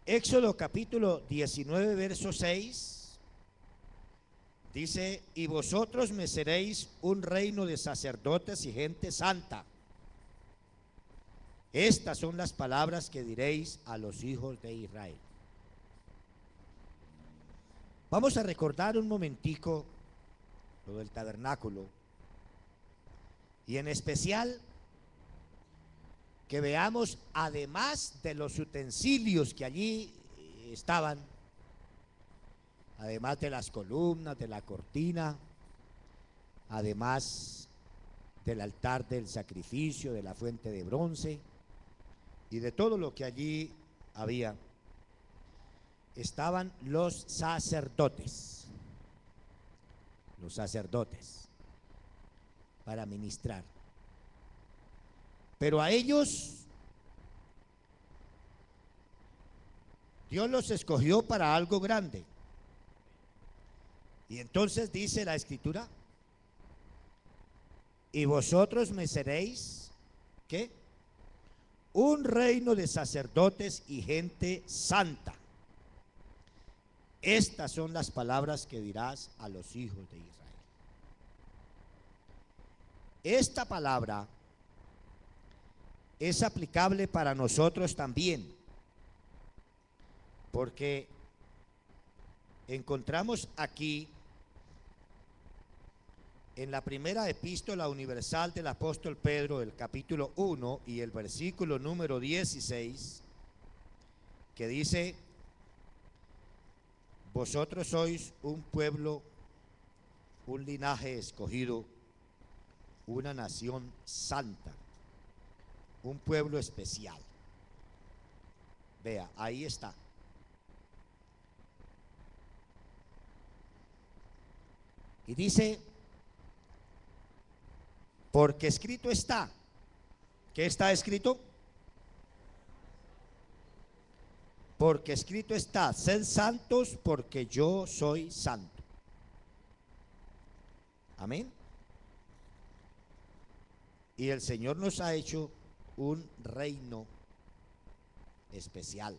Éxodo capítulo 19, verso 6, dice: y vosotros me seréis un reino de sacerdotes y gente santa. Estas son las palabras que diréis a los hijos de Israel. Vamos a recordar un momentico lo del tabernáculo, y en especial que veamos, además de los utensilios que allí estaban, además de las columnas, de la cortina, además del altar del sacrificio, de la fuente de bronce y de todo lo que allí había, estaban los sacerdotes para ministrar. Pero a ellos Dios los escogió para algo grande. Y entonces dice la Escritura: y vosotros me seréis, ¿qué? Un reino de sacerdotes y gente santa. Estas son las palabras que dirás a los hijos de Israel. Esta palabra es aplicable para nosotros también, porque encontramos aquí en la primera epístola universal del apóstol Pedro, el capítulo 1 y el versículo número 16, que dice: vosotros sois un pueblo, un linaje escogido, una nación santa, un pueblo especial. Vea, ahí está. Y dice: porque escrito está. ¿Qué está escrito? Porque escrito está: sed santos porque yo soy santo. Amén. Y el Señor nos ha hecho un reino especial,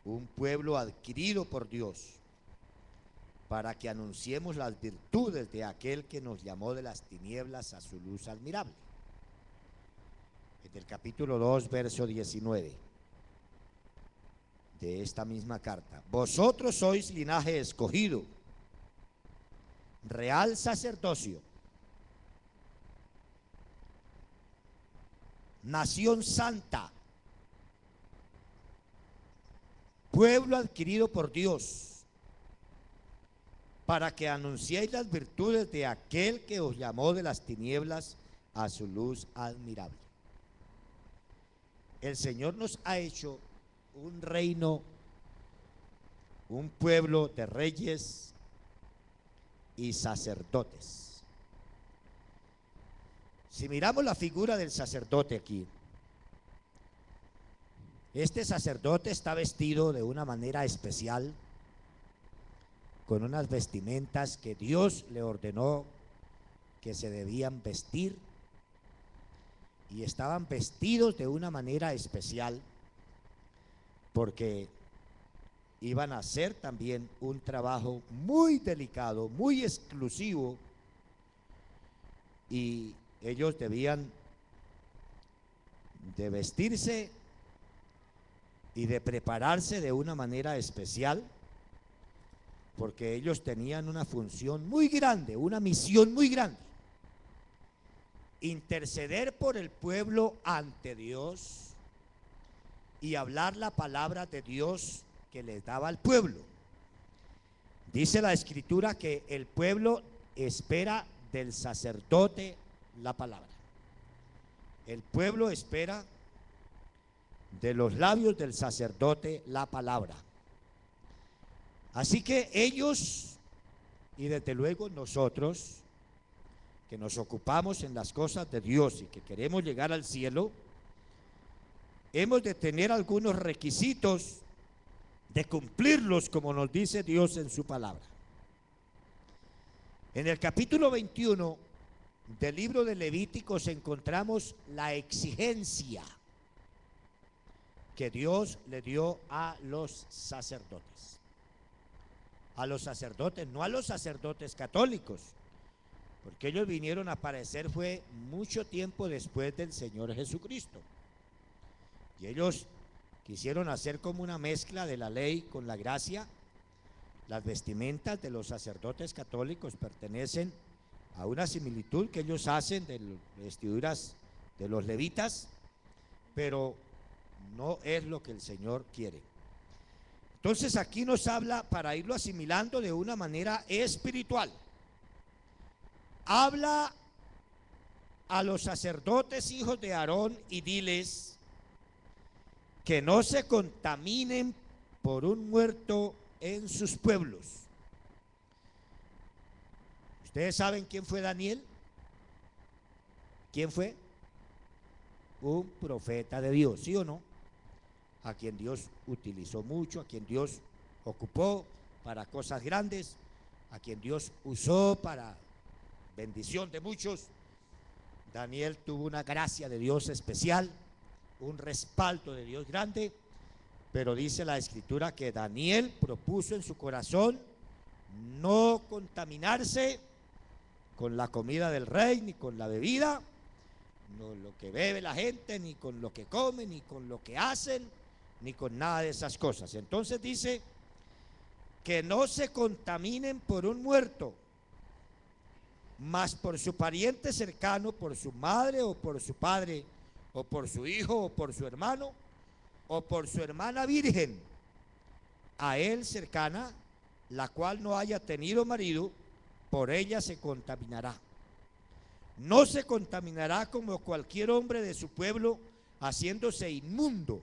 un pueblo adquirido por Dios, para que anunciemos las virtudes de aquel que nos llamó de las tinieblas a su luz admirable. En el capítulo 2, verso 19 de esta misma carta: vosotros sois linaje escogido, real sacerdocio, nación santa, pueblo adquirido por Dios, para que anunciéis las virtudes de aquel que os llamó de las tinieblas a su luz admirable. El Señor nos ha hecho un reino, un pueblo de reyes y sacerdotes. Si miramos la figura del sacerdote aquí, este sacerdote está vestido de una manera especial, con unas vestimentas que Dios le ordenó que se debían vestir, y estaban vestidos de una manera especial porque iban a hacer también un trabajo muy delicado, muy exclusivo, y ellos debían de vestirse y de prepararse de una manera especial, porque ellos tenían una función muy grande, una misión muy grande: interceder por el pueblo ante Dios y hablar la palabra de Dios que les daba al pueblo. Dice la Escritura que el pueblo espera del sacerdote la palabra. El pueblo espera de los labios del sacerdote la palabra. Así que ellos, y desde luego nosotros, que nos ocupamos en las cosas de Dios y que queremos llegar al cielo, hemos de tener algunos requisitos, de cumplirlos como nos dice Dios en su palabra. En el capítulo 21 del libro de Levíticos encontramos la exigencia que Dios le dio a los sacerdotes. A los sacerdotes, no a los sacerdotes católicos, porque ellos vinieron a aparecer fue mucho tiempo después del Señor Jesucristo. Y ellos quisieron hacer como una mezcla de la ley con la gracia. Las vestimentas de los sacerdotes católicos pertenecen a una similitud que ellos hacen de las vestiduras de los levitas, pero no es lo que el Señor quiere. Entonces aquí nos habla, para irlo asimilando de una manera espiritual, habla a los sacerdotes hijos de Aarón y diles que no se contaminen por un muerto en sus pueblos. ¿Ustedes saben quién fue Daniel? ¿Quién fue? Un profeta de Dios, ¿sí o no? A quien Dios utilizó mucho, a quien Dios ocupó para cosas grandes, a quien Dios usó para bendición de muchos. Daniel tuvo una gracia de Dios especial, un respaldo de Dios grande, pero dice la Escritura que Daniel propuso en su corazón no contaminarse con la comida del rey, ni con la bebida, no lo que bebe la gente, ni con lo que comen, ni con lo que hacen, ni con nada de esas cosas. Entonces dice que no se contaminen por un muerto, mas por su pariente cercano, por su madre o por su padre, o por su hijo o por su hermano, o por su hermana virgen, a él cercana, la cual no haya tenido marido, por ella se contaminará. No se contaminará como cualquier hombre de su pueblo, haciéndose inmundo.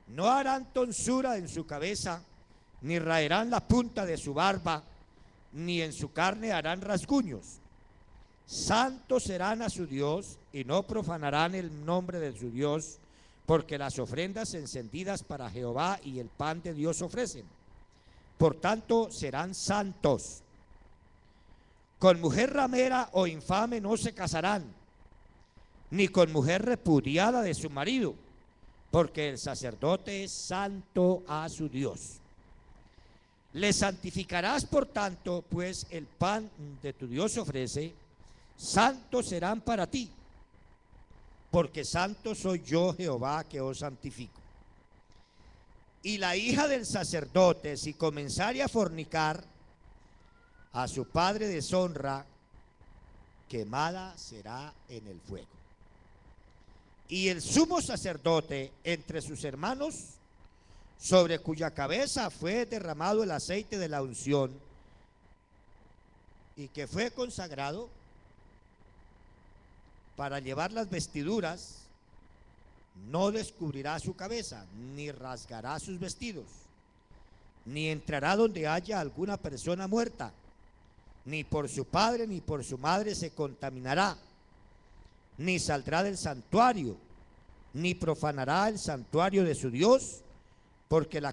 No harán tonsura en su cabeza, ni raerán la punta de su barba, ni en su carne harán rasguños. Santos serán a su Dios, y no profanarán el nombre de su Dios, porque las ofrendas encendidas para Jehová y el pan de Dios ofrecen. Por tanto, serán santos. Con mujer ramera o infame no se casarán, ni con mujer repudiada de su marido, porque el sacerdote es santo a su Dios. Le santificarás, por tanto, pues el pan de tu Dios ofrece, santos serán para ti, porque santo soy yo, Jehová, que os santifico. Y la hija del sacerdote, si comenzare a fornicar, a su padre deshonra, quemada será en el fuego. Y el sumo sacerdote entre sus hermanos, sobre cuya cabeza fue derramado el aceite de la unción, y que fue consagrado para llevar las vestiduras, no descubrirá su cabeza, ni rasgará sus vestidos, ni entrará donde haya alguna persona muerta, ni por su padre ni por su madre se contaminará, ni saldrá del santuario, ni profanará el santuario de su Dios, porque la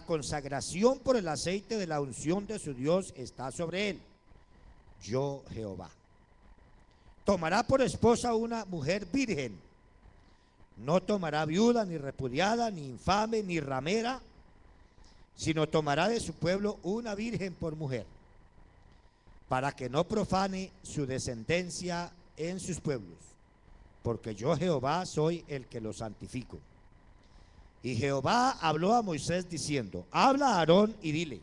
consagración por el aceite de la unción de su Dios está sobre él. Yo, Jehová. Tomará por esposa una mujer virgen. No tomará viuda, ni repudiada, ni infame, ni ramera, sino tomará de su pueblo una virgen por mujer, para que no profane su descendencia en sus pueblos, porque yo, Jehová, soy el que los santifico. Y Jehová habló a Moisés diciendo: habla a Aarón y dile: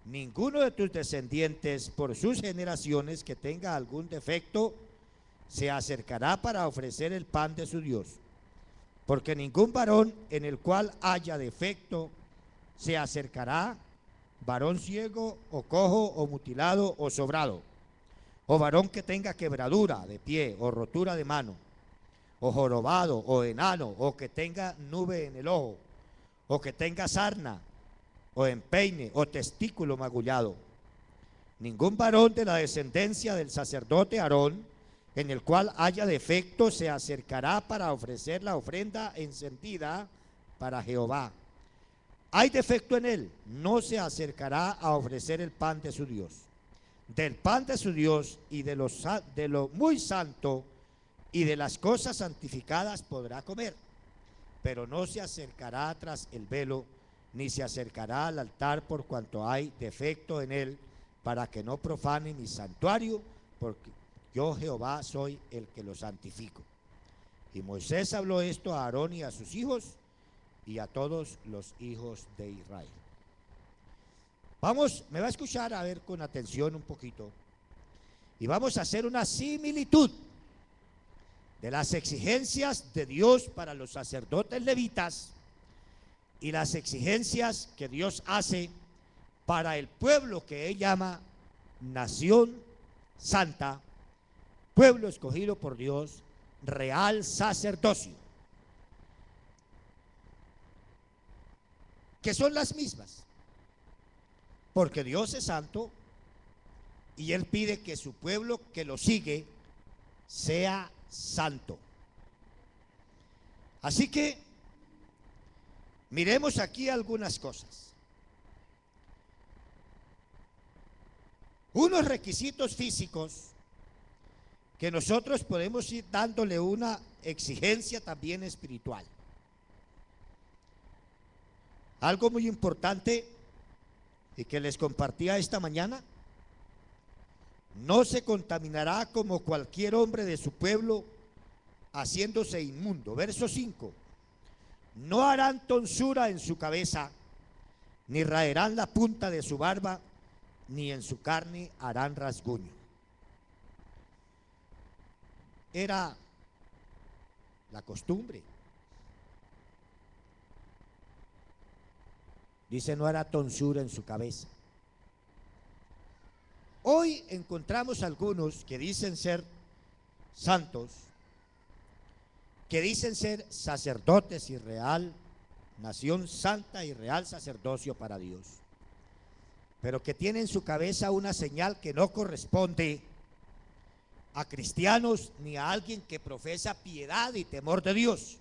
ninguno de tus descendientes por sus generaciones que tenga algún defecto se acercará para ofrecer el pan de su Dios, porque ningún varón en el cual haya defecto se acercará, varón ciego o cojo o mutilado o sobrado, o varón que tenga quebradura de pie o rotura de mano, o jorobado o enano, o que tenga nube en el ojo, o que tenga sarna o empeine o testículo magullado. Ningún varón de la descendencia del sacerdote Aarón en el cual haya defecto se acercará para ofrecer la ofrenda encendida para Jehová. Hay defecto en él, no se acercará a ofrecer el pan de su Dios. Del pan de su Dios y de lo muy santo, y de las cosas santificadas podrá comer, pero no se acercará tras el velo, ni se acercará al altar por cuanto hay defecto en él, para que no profane mi santuario, porque yo Jehová soy el que lo santifico. Y Moisés habló esto a Aarón y a sus hijos y a todos los hijos de Israel. Vamos, me va a escuchar a ver con atención un poquito, y vamos a hacer una similitud de las exigencias de Dios para los sacerdotes levitas y las exigencias que Dios hace para el pueblo que Él llama nación santa, pueblo escogido por Dios, real sacerdocio, que son las mismas, porque Dios es santo y Él pide que su pueblo que lo sigue sea santo. Así que miremos aquí algunas cosas. Unos requisitos físicos que nosotros podemos ir dándole una exigencia también espiritual. Algo muy importante y que les compartía esta mañana: no se contaminará como cualquier hombre de su pueblo, haciéndose inmundo. Verso 5: no harán tonsura en su cabeza, ni raerán la punta de su barba, ni en su carne harán rasguño. Era la costumbre. Dice, no hará tonsura en su cabeza. Hoy encontramos algunos que dicen ser santos, que dicen ser sacerdotes y real, nación santa y real sacerdocio para Dios, pero que tienen en su cabeza una señal que no corresponde a cristianos ni a alguien que profesa piedad y temor de Dios.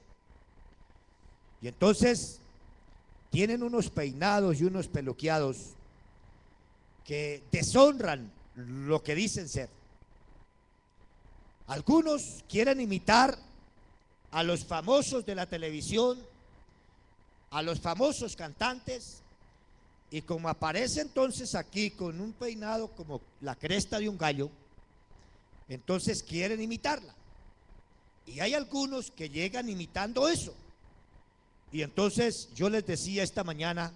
Y entonces tienen unos peinados y unos peluqueados que deshonran lo que dicen ser. Algunos quieren imitar a los famosos de la televisión, a los famosos cantantes, y como aparece entonces aquí con un peinado como la cresta de un gallo, entonces quieren imitarla. Y hay algunos que llegan imitando eso. Y entonces yo les decía esta mañana,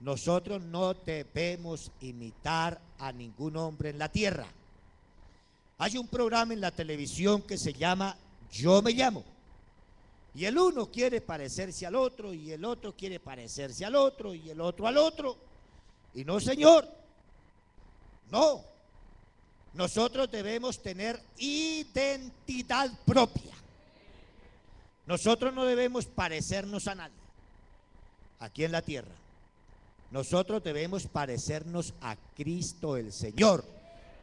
nosotros no debemos imitar a ningún hombre en la tierra. Hay un programa en la televisión que se llama Yo Me Llamo. Y el uno quiere parecerse al otro, y el otro quiere parecerse al otro, y el otro al otro. Y no, señor, no. Nosotros debemos tener identidad propia. Nosotros no debemos parecernos a nadie aquí en la tierra. Nosotros debemos parecernos a Cristo el Señor,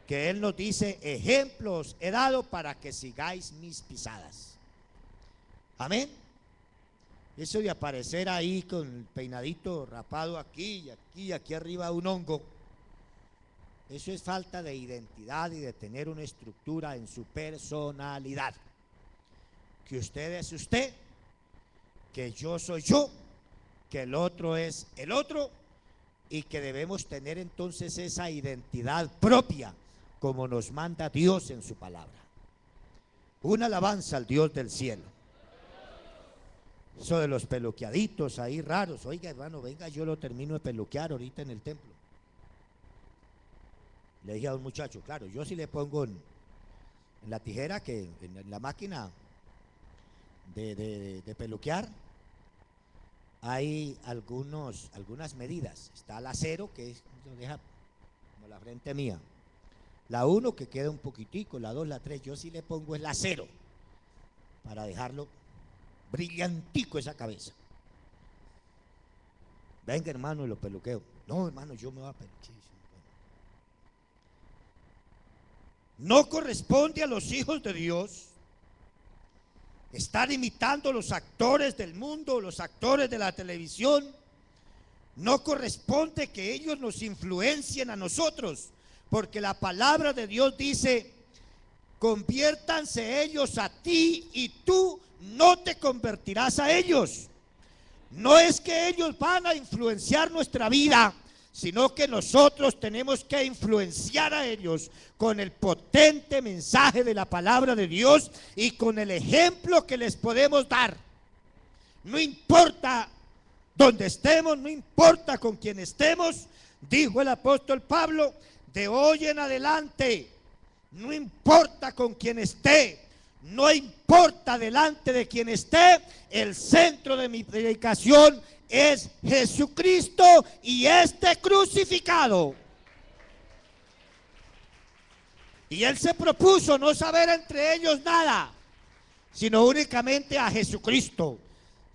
que Él nos dice, ejemplos he dado para que sigáis mis pisadas. Amén. Eso de aparecer ahí con el peinadito rapado aquí y aquí arriba un hongo, eso es falta de identidad y de tener una estructura en su personalidad. Que usted es usted, que yo soy yo, que el otro es el otro, y que debemos tener entonces esa identidad propia como nos manda Dios en su palabra. Una alabanza al Dios del cielo. Eso de los peluqueaditos ahí raros, oiga hermano, venga, yo lo termino de peluquear ahorita en el templo. Le dije a un muchacho, claro, yo sí le pongo en la tijera, que en la máquina de peluquear hay algunas medidas. Está la 0, que es, deja como la frente mía, la 1 que queda un poquitico, la 2, la 3, yo sí le pongo es la 0 para dejarlo brillantico esa cabeza. Venga hermano, y lo peluqueo. No hermano, yo me voy a peluquear. No corresponde a los hijos de Dios estar imitando los actores del mundo, los actores de la televisión. No corresponde que ellos nos influencien a nosotros, porque la palabra de Dios dice conviértanse ellos a ti y tú no te convertirás a ellos. No es que ellos van a influenciar nuestra vida, sino que nosotros tenemos que influenciar a ellos con el potente mensaje de la palabra de Dios y con el ejemplo que les podemos dar. No importa dónde estemos, no importa con quién estemos, dijo el apóstol Pablo, de hoy en adelante, no importa con quién esté, no importa delante de quien esté, el centro de mi predicación es Jesucristo y este crucificado. Y él se propuso no saber entre ellos nada, sino únicamente a Jesucristo,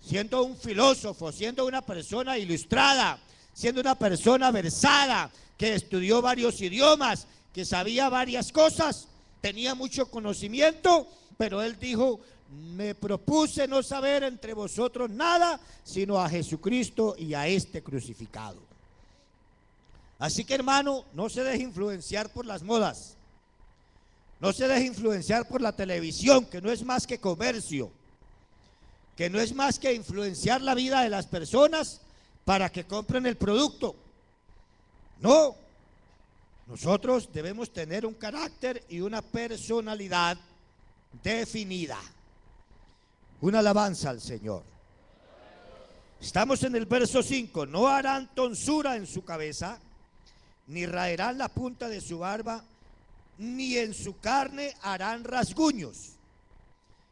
siendo un filósofo, siendo una persona ilustrada, siendo una persona versada, que estudió varios idiomas, que sabía varias cosas, tenía mucho conocimiento, pero él dijo, me propuse no saber entre vosotros nada, sino a Jesucristo y a este crucificado. Así que, hermano, no se deje influenciar por las modas, no se deje influenciar por la televisión, que no es más que comercio, que no es más que influenciar la vida de las personas para que compren el producto. No, nosotros debemos tener un carácter y una personalidad definida. Una alabanza al Señor. Estamos en el verso 5. No harán tonsura en su cabeza, ni raerán la punta de su barba, ni en su carne harán rasguños.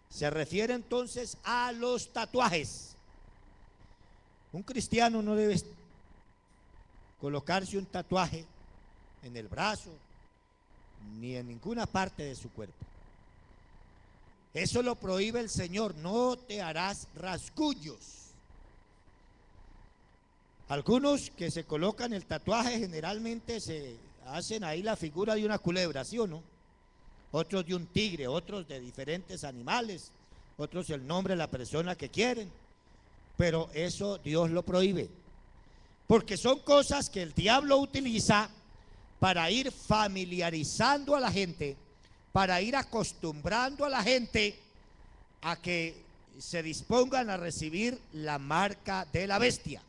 Se refiere entonces a los tatuajes. Un cristiano no debe colocarse un tatuaje en el brazo, ni en ninguna parte de su cuerpo. Eso lo prohíbe el Señor, no te harás rasguños. Algunos que se colocan el tatuaje generalmente se hacen ahí la figura de una culebra, ¿sí o no? Otros de un tigre, otros de diferentes animales, otros el nombre de la persona que quieren. Pero eso Dios lo prohíbe, porque son cosas que el diablo utiliza para ir familiarizando a la gente, para ir acostumbrando a la gente a que se dispongan a recibir la marca de la bestia,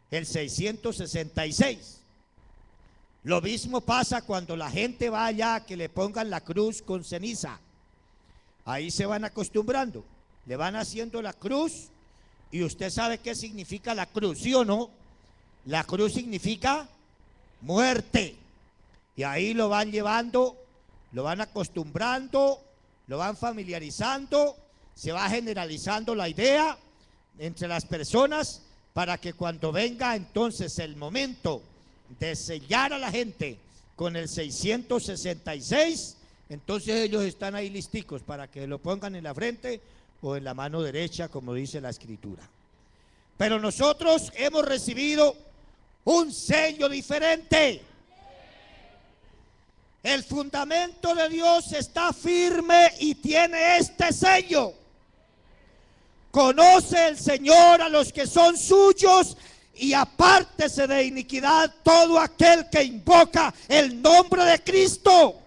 el 666. Lo mismo pasa cuando la gente va allá a que le pongan la cruz con ceniza. Ahí se van acostumbrando, le van haciendo la cruz. Y usted sabe qué significa la cruz, ¿sí o no? La cruz significa muerte. Y ahí lo van llevando, lo van acostumbrando, lo van familiarizando, se va generalizando la idea entre las personas para que cuando venga entonces el momento de sellar a la gente con el 666, entonces ellos están ahí listicos para que lo pongan en la frente o en la mano derecha, como dice la Escritura. Pero nosotros hemos recibido un sello diferente. El fundamento de Dios está firme y tiene este sello. Conoce el Señor a los que son suyos y apártese de iniquidad todo aquel que invoca el nombre de Cristo.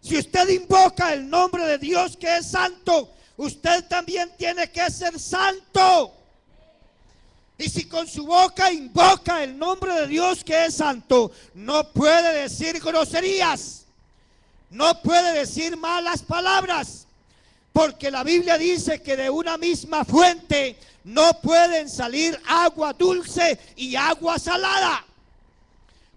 Si usted invoca el nombre de Dios que es santo, usted también tiene que ser santo. Y si con su boca invoca el nombre de Dios que es santo, no puede decir groserías, no puede decir malas palabras, porque la Biblia dice que de una misma fuente no pueden salir agua dulce y agua salada.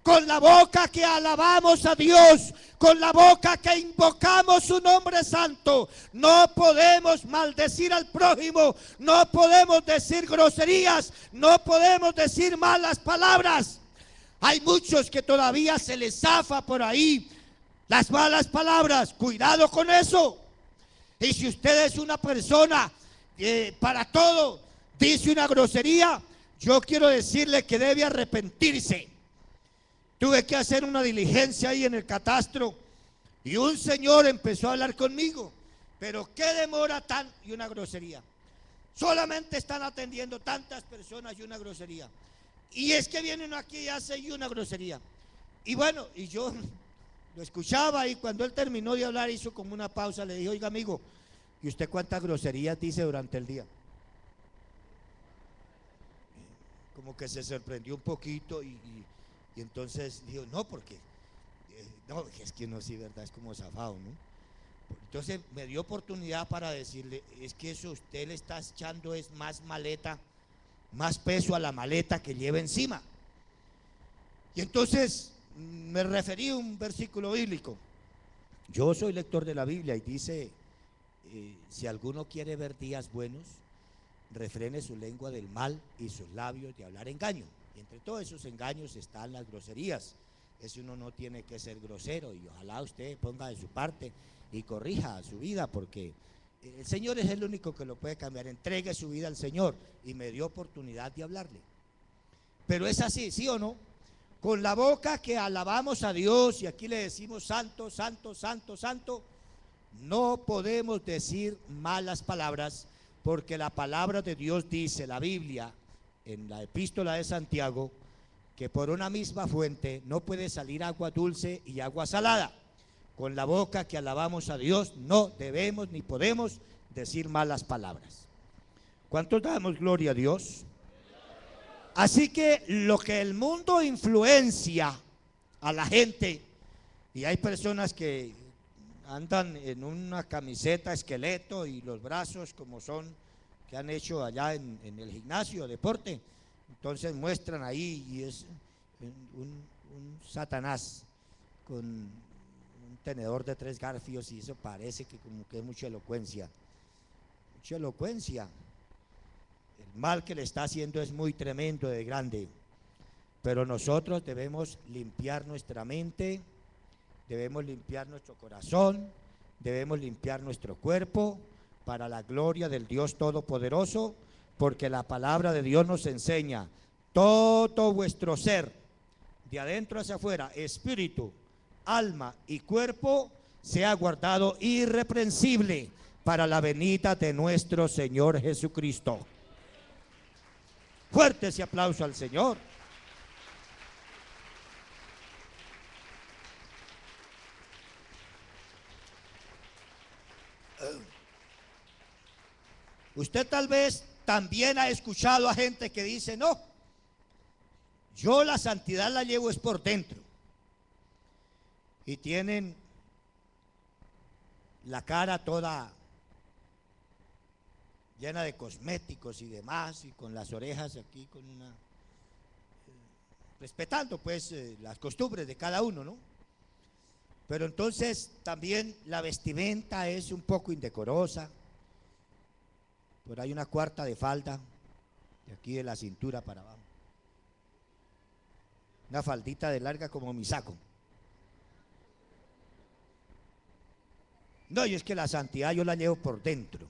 Con la boca que alabamos a Dios, con la boca que invocamos su nombre santo, no podemos maldecir al prójimo, no podemos decir groserías, no podemos decir malas palabras. Hay muchos que todavía se les zafa por ahí las malas palabras. Cuidado con eso. Y si usted es una persona para todo dice una grosería, yo quiero decirle que debe arrepentirse. Tuve que hacer una diligencia ahí en el catastro y un señor empezó a hablar conmigo. Pero qué demora tan, y una grosería. Solamente están atendiendo tantas personas y una grosería. Y es que vienen aquí y hacen y una grosería. Y bueno, y yo Lo escuchaba y cuando él terminó de hablar hizo como una pausa, le dije, oiga amigo, ¿y usted cuántas groserías dice durante el día? Como que se sorprendió un poquito y entonces dijo, no, porque, no, es que no, sí, verdad, es como zafado, ¿no? Entonces me dio oportunidad para decirle, es que eso usted le está echando es más maleta, más peso a la maleta que lleva encima. Y entonces me referí a un versículo bíblico. Yo soy lector de la Biblia y dice, si alguno quiere ver días buenos, refrene su lengua del mal y sus labios de hablar engaño. Y entre todos esos engaños están las groserías. Ese uno no tiene que ser grosero y ojalá usted ponga de su parte y corrija su vida, porque el Señor es el único que lo puede cambiar. Entregue su vida al Señor y me dio oportunidad de hablarle. Pero es así, ¿sí o no? Con la boca que alabamos a Dios y aquí le decimos santo, santo, santo, santo, no podemos decir malas palabras, porque la palabra de Dios dice, la Biblia, en la epístola de Santiago, que por una misma fuente no puede salir agua dulce y agua salada. Con la boca que alabamos a Dios no debemos ni podemos decir malas palabras. ¿Cuántos damos gloria a Dios? Así que lo que el mundo influencia a la gente, y hay personas que andan en una camiseta esqueleto y los brazos como son, que han hecho allá en el gimnasio, deporte, entonces muestran ahí y es un Satanás con un tenedor de 3 garfios y eso parece que como que es mucha elocuencia. Mucha elocuencia. El mal que le está haciendo es muy tremendo, de grande, pero nosotros debemos limpiar nuestra mente, debemos limpiar nuestro corazón, debemos limpiar nuestro cuerpo para la gloria del Dios Todopoderoso, porque la palabra de Dios nos enseña todo vuestro ser, de adentro hacia afuera, espíritu, alma y cuerpo, sea guardado irreprensible para la venida de nuestro Señor Jesucristo. Fuerte ese aplauso al Señor. Usted tal vez también ha escuchado a gente que dice, no, yo la santidad la llevo es por dentro. Y tienen la cara toda llena de cosméticos y demás, y con las orejas aquí con una, respetando pues las costumbres de cada uno, ¿no? Pero entonces también la vestimenta es un poco indecorosa. Por ahí una cuarta de falda, de aquí de la cintura para abajo. Una faldita de larga como mi saco. No, y es que la santidad yo la llevo por dentro.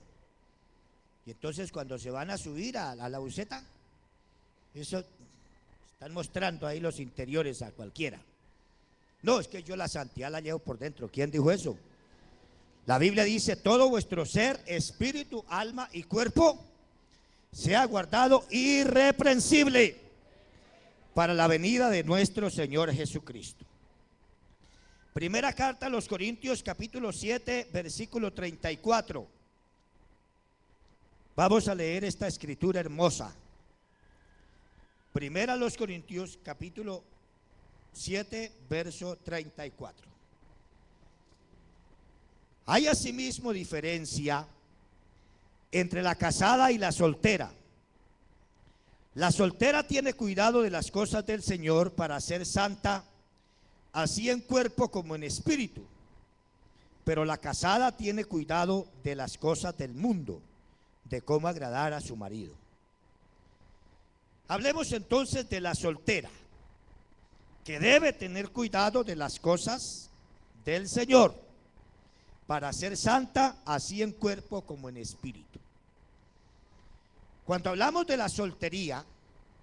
Y entonces cuando se van a subir a la buceta, eso están mostrando ahí los interiores a cualquiera. No, es que yo la santidad la llevo por dentro. ¿Quién dijo eso? La Biblia dice, todo vuestro ser, espíritu, alma y cuerpo sea guardado irreprensible para la venida de nuestro Señor Jesucristo. Primera carta a los Corintios, capítulo 7, versículo 34. Vamos a leer esta escritura hermosa. Primera a los Corintios, capítulo 7, verso 34. Hay asimismo diferencia entre la casada y la soltera. La soltera tiene cuidado de las cosas del Señor para ser santa, así en cuerpo como en espíritu. Pero la casada tiene cuidado de las cosas del mundo, de cómo agradar a su marido. Hablemos entonces de la soltera, que debe tener cuidado de las cosas del Señor, para ser santa, así en cuerpo como en espíritu. Cuando hablamos de la soltería,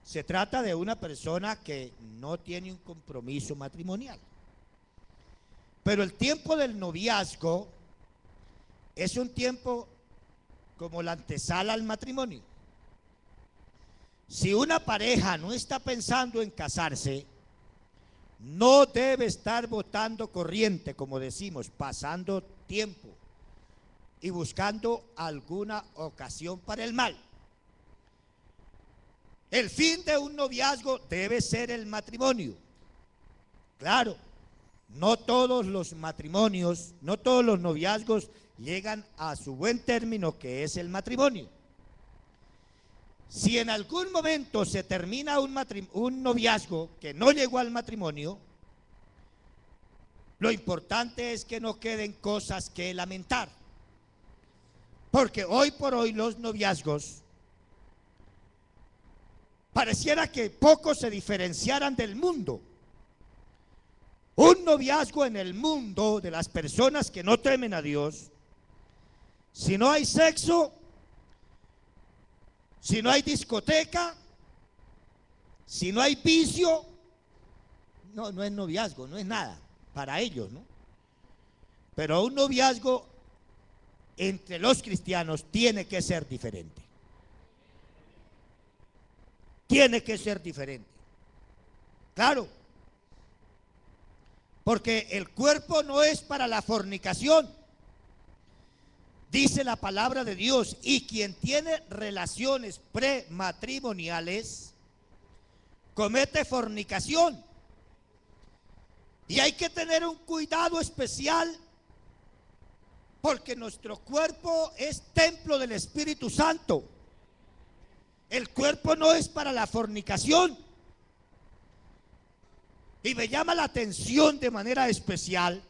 se trata de una persona que no tiene un compromiso matrimonial. Pero el tiempo del noviazgo es un tiempo como la antesala al matrimonio. Si una pareja no está pensando en casarse, no debe estar botando corriente, como decimos, pasando tiempo y buscando alguna ocasión para el mal. El fin de un noviazgo debe ser el matrimonio. Claro, no todos los matrimonios, no todos los noviazgos llegan a su buen término, que es el matrimonio. Si en algún momento se termina un noviazgo que no llegó al matrimonio, lo importante es que no queden cosas que lamentar. Porque hoy por hoy los noviazgos pareciera que pocos se diferenciaran del mundo. Un noviazgo en el mundo de las personas que no temen a Dios, si no hay sexo, si no hay discoteca, si no hay vicio, no es noviazgo, no es nada para ellos, ¿no? Pero un noviazgo entre los cristianos tiene que ser diferente. Tiene que ser diferente. Claro. Porque el cuerpo no es para la fornicación. Dice la palabra de Dios, y quien tiene relaciones prematrimoniales comete fornicación. Y hay que tener un cuidado especial, porque nuestro cuerpo es templo del Espíritu Santo. El cuerpo no es para la fornicación. Y me llama la atención de manera especial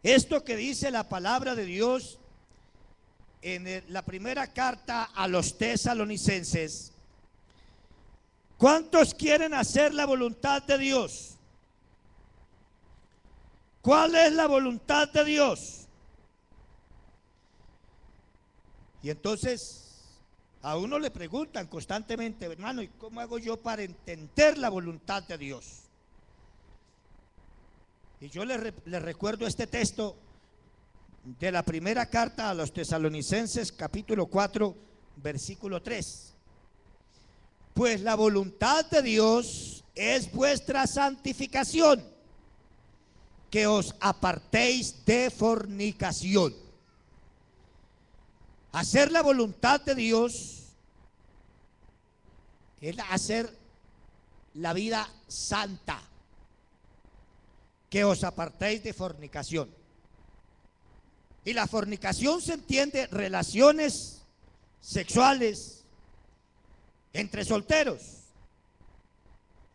esto que dice la palabra de Dios en la primera carta a los tesalonicenses. ¿Cuántos quieren hacer la voluntad de Dios? ¿Cuál es la voluntad de Dios? Y entonces a uno le preguntan constantemente, hermano, ¿y cómo hago yo para entender la voluntad de Dios? Y yo le recuerdo este texto de la primera carta a los tesalonicenses, capítulo 4, versículo 3. Pues la voluntad de Dios es vuestra santificación, que os apartéis de fornicación. Hacer la voluntad de Dios es hacer la vida santa, que os apartéis de fornicación. Y la fornicación se entiende relaciones sexuales entre solteros,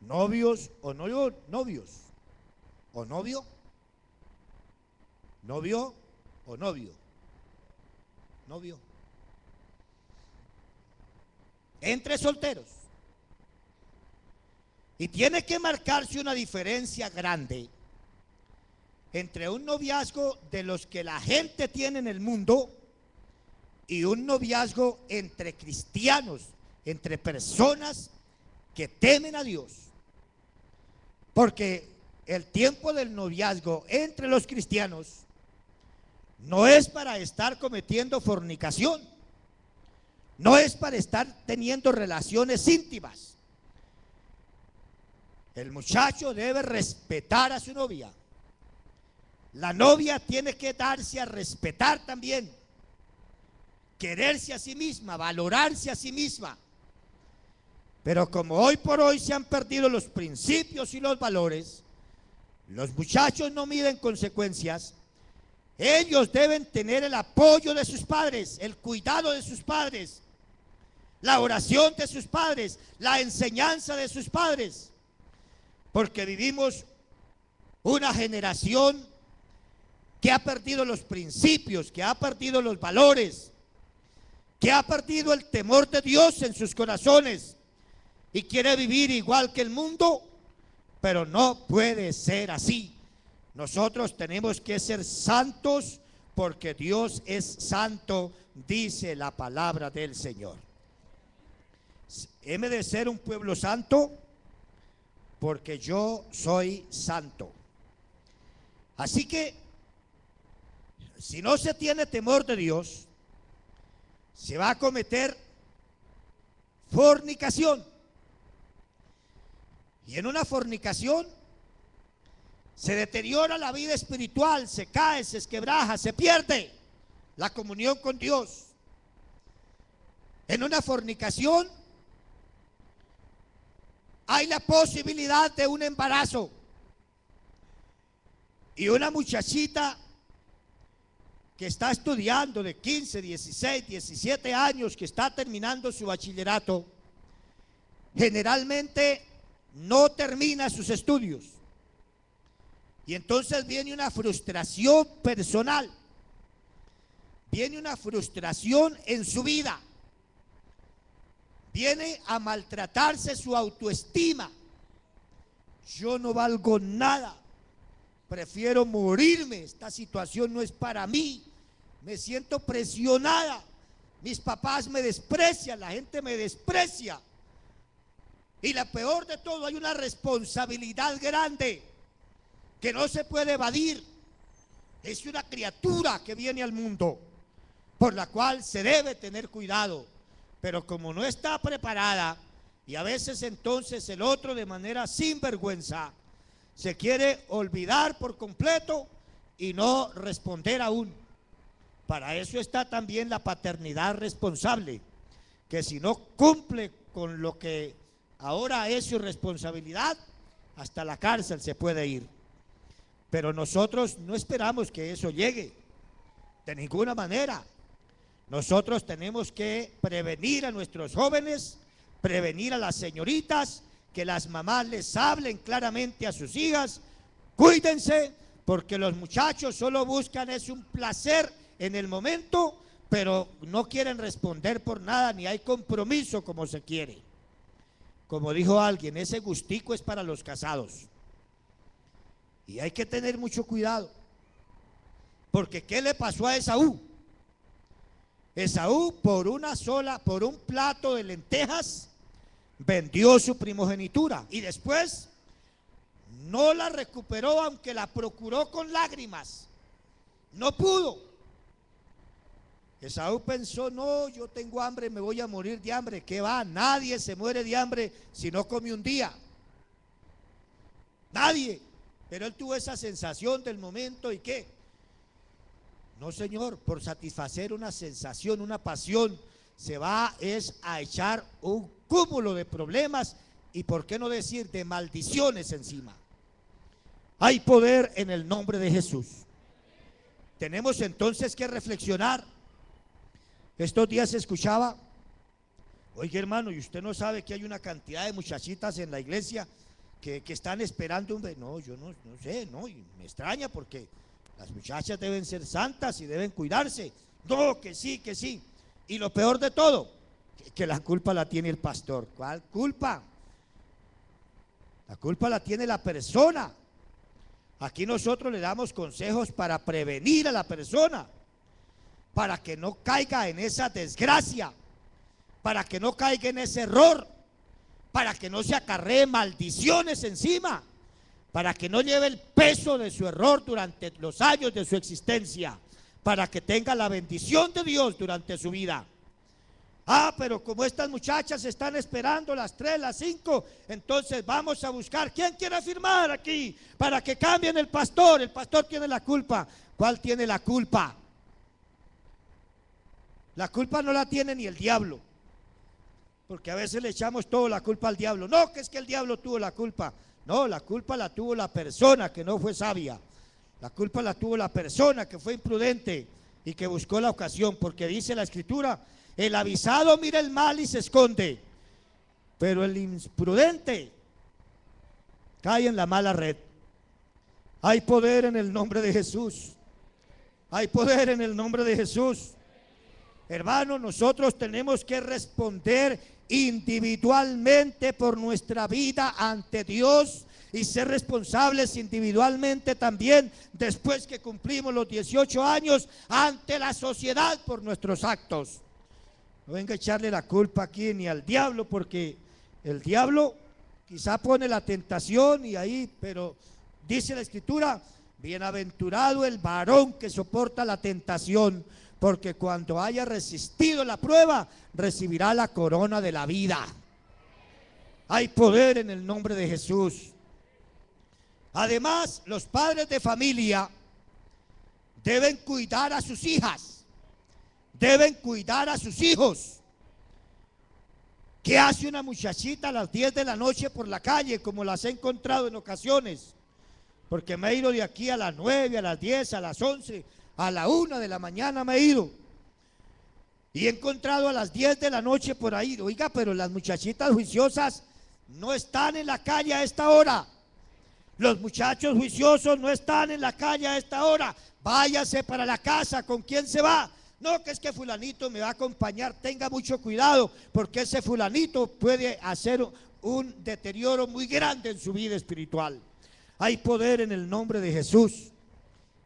novios o no novios, o novio, novio o novio, novio, entre solteros. Y tiene que marcarse una diferencia grande entre un noviazgo de los que la gente tiene en el mundo y un noviazgo entre cristianos, entre personas que temen a Dios. Porque el tiempo del noviazgo entre los cristianos no es para estar cometiendo fornicación, no es para estar teniendo relaciones íntimas. El muchacho debe respetar a su novia. La novia tiene que darse a respetar también, quererse a sí misma, valorarse a sí misma. Pero como hoy por hoy se han perdido los principios y los valores, los muchachos no miden consecuencias. Ellos deben tener el apoyo de sus padres, el cuidado de sus padres, la oración de sus padres, la enseñanza de sus padres. Porque vivimos una generación que ha perdido los principios, que ha perdido los valores, que ha perdido el temor de Dios en sus corazones y quiere vivir igual que el mundo, pero no puede ser así. Nosotros tenemos que ser santos porque Dios es santo, dice la palabra del Señor. Heme de ser un pueblo santo porque yo soy santo. Así que si no se tiene temor de Dios, se va a cometer fornicación. Y en una fornicación Se deteriora la vida espiritual, se cae, se esquebraja, se pierde la comunión con Dios. En una fornicación hay la posibilidad de un embarazo. Y una muchachita que está estudiando de 15, 16, 17 años, que está terminando su bachillerato, generalmente no termina sus estudios. Y entonces viene una frustración personal, viene una frustración en su vida, viene a maltratarse su autoestima. Yo no valgo nada, prefiero morirme, esta situación no es para mí, me siento presionada, mis papás me desprecian, la gente me desprecia. Y la peor de todo, hay una responsabilidad grande que no se puede evadir. Es una criatura que viene al mundo, por la cual se debe tener cuidado, pero como no está preparada, y a veces entonces el otro, de manera sinvergüenza, se quiere olvidar por completo y no responder aún. Para eso está también la paternidad responsable, que si no cumple con lo que ahora es su responsabilidad, hasta la cárcel se puede ir. Pero nosotros no esperamos que eso llegue, de ninguna manera. Nosotros tenemos que prevenir a nuestros jóvenes, prevenir a las señoritas, que las mamás les hablen claramente a sus hijas: cuídense, porque los muchachos solo buscan es un placer en el momento, pero no quieren responder por nada, ni hay compromiso como se quiere. Como dijo alguien, ese gustico es para los casados. Y hay que tener mucho cuidado, porque ¿qué le pasó a Esaú? Esaú, por un plato de lentejas, vendió su primogenitura y después no la recuperó, aunque la procuró con lágrimas. No pudo. Esaú pensó: no, yo tengo hambre, me voy a morir de hambre. ¿Qué va? Nadie se muere de hambre si no come un día. Nadie. Pero él tuvo esa sensación del momento, ¿y qué? No, señor, por satisfacer una sensación, una pasión, se va a echar un cúmulo de problemas y, por qué no decir, de maldiciones encima. Hay poder en el nombre de Jesús. Tenemos entonces que reflexionar. Estos días se escuchaba: oiga, hermano, ¿y usted no sabe que hay una cantidad de muchachitas en la iglesia que están esperando un bebé? No, yo no sé, no, y me extraña, porque las muchachas deben ser santas y deben cuidarse. No, que sí, que sí. Y lo peor de todo, que la culpa la tiene el pastor. ¿Cuál culpa? La culpa la tiene la persona. Aquí nosotros le damos consejos para prevenir a la persona, para que no caiga en esa desgracia, para que no caiga en ese error, para que no se acarree maldiciones encima, para que no lleve el peso de su error durante los años de su existencia, para que tenga la bendición de Dios durante su vida. Pero como estas muchachas están esperando las 3, las 5, entonces vamos a buscar. ¿Quién quiere firmar aquí para que cambien el pastor? El pastor tiene la culpa. ¿Cuál tiene la culpa? La culpa no la tiene ni el diablo, porque a veces le echamos toda la culpa al diablo. No, que es que el diablo tuvo la culpa. No, la culpa la tuvo la persona que no fue sabia. La culpa la tuvo la persona que fue imprudente y que buscó la ocasión, porque dice la escritura: el avisado mira el mal y se esconde, pero el imprudente cae en la mala red. Hay poder en el nombre de Jesús. Hay poder en el nombre de Jesús. Hermano, nosotros tenemos que responder individualmente por nuestra vida ante Dios y ser responsables individualmente también, después que cumplimos los 18 años, ante la sociedad por nuestros actos. No venga a echarle la culpa aquí ni al diablo, porque el diablo quizá pone la tentación y ahí, pero dice la escritura: bienaventurado el varón que soporta la tentación, porque cuando haya resistido la prueba, recibirá la corona de la vida. Hay poder en el nombre de Jesús. Además, los padres de familia deben cuidar a sus hijas, deben cuidar a sus hijos. ¿Qué hace una muchachita a las 10 de la noche por la calle, como las he encontrado en ocasiones? Porque me he ido de aquí a las 9, a las 10, a las 11, a la 1 de la mañana me he ido. Y he encontrado a las 10 de la noche por ahí. Oiga, pero las muchachitas juiciosas no están en la calle a esta hora. Los muchachos juiciosos no están en la calle a esta hora. Váyase para la casa. ¿Con quién se va? No, que es que fulanito me va a acompañar. Tenga mucho cuidado, porque ese fulanito puede hacer un deterioro muy grande en su vida espiritual. Hay poder en el nombre de Jesús.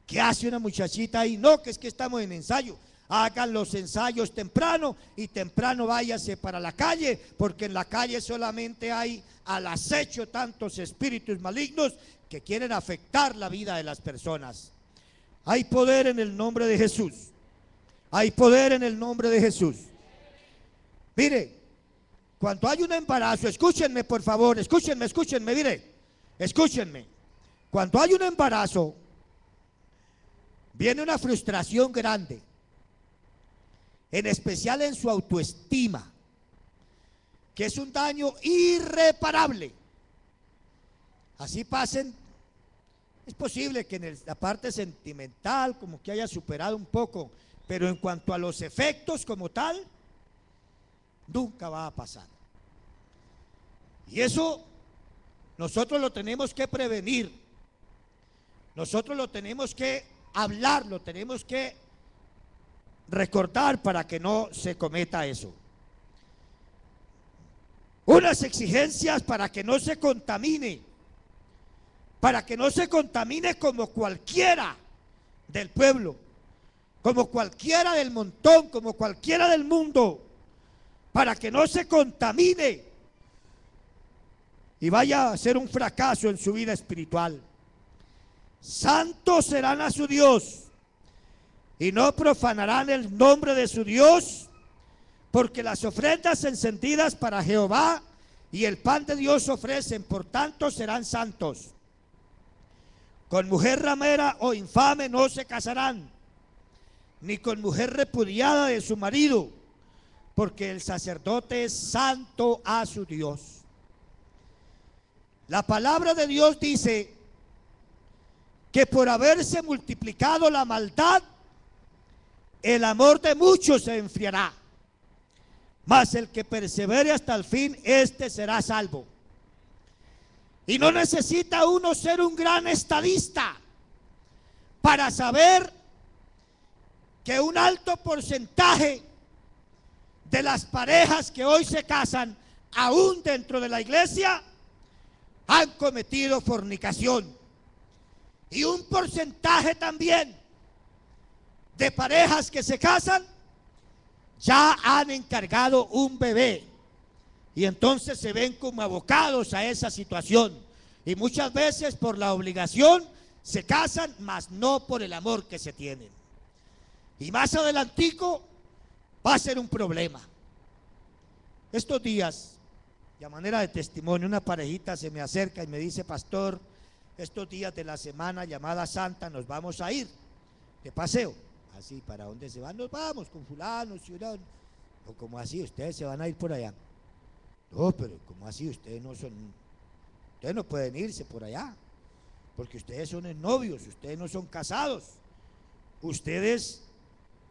¿Qué hace una muchachita ahí? No, que es que estamos en ensayo. Hagan los ensayos temprano y temprano váyase para la calle, porque en la calle solamente hay al acecho tantos espíritus malignos que quieren afectar la vida de las personas. Hay poder en el nombre de Jesús. Hay poder en el nombre de Jesús. Mire, cuando hay un embarazo, escúchenme por favor, escúchenme, mire, escúchenme. Cuando hay un embarazo, viene una frustración grande, en especial en su autoestima, que es un daño irreparable. Así pasen, es posible que en la parte sentimental como que haya superado un poco, pero en cuanto a los efectos como tal, nunca va a pasar. Y eso nosotros lo tenemos que prevenir, nosotros lo tenemos que hablar, lo tenemos que recordar para que no se cometa eso. Unas exigencias para que no se contamine, como cualquiera del pueblo, como cualquiera del montón, como cualquiera del mundo, para que no se contamine y vaya a ser un fracaso en su vida espiritual. Santos serán a su Dios y no profanarán el nombre de su Dios, porque las ofrendas encendidas para Jehová y el pan de Dios ofrecen, por tanto serán santos. Con mujer ramera o infame no se casarán, ni con mujer repudiada de su marido, porque el sacerdote es santo a su Dios. La palabra de Dios dice que por haberse multiplicado la maldad, el amor de muchos se enfriará, mas el que persevere hasta el fin, este será salvo. Y no necesita uno ser un gran estadista para saber que un alto porcentaje de las parejas que hoy se casan, aún dentro de la iglesia, han cometido fornicación. Y un porcentaje también de parejas que se casan ya han encargado un bebé, y entonces se ven como abocados a esa situación, y muchas veces por la obligación se casan, mas no por el amor que se tienen. Y más adelantico va a ser un problema. Estos días, y a manera de testimonio, una parejita se me acerca y me dice: pastor, estos días de la semana llamada Santa nos vamos a ir de paseo. Así, ¿para dónde se van? Nos vamos con fulano, ciudad. O como así, ustedes se van a ir por allá. No, pero como así, ustedes no pueden irse por allá, porque ustedes son novios, ustedes no son casados. Ustedes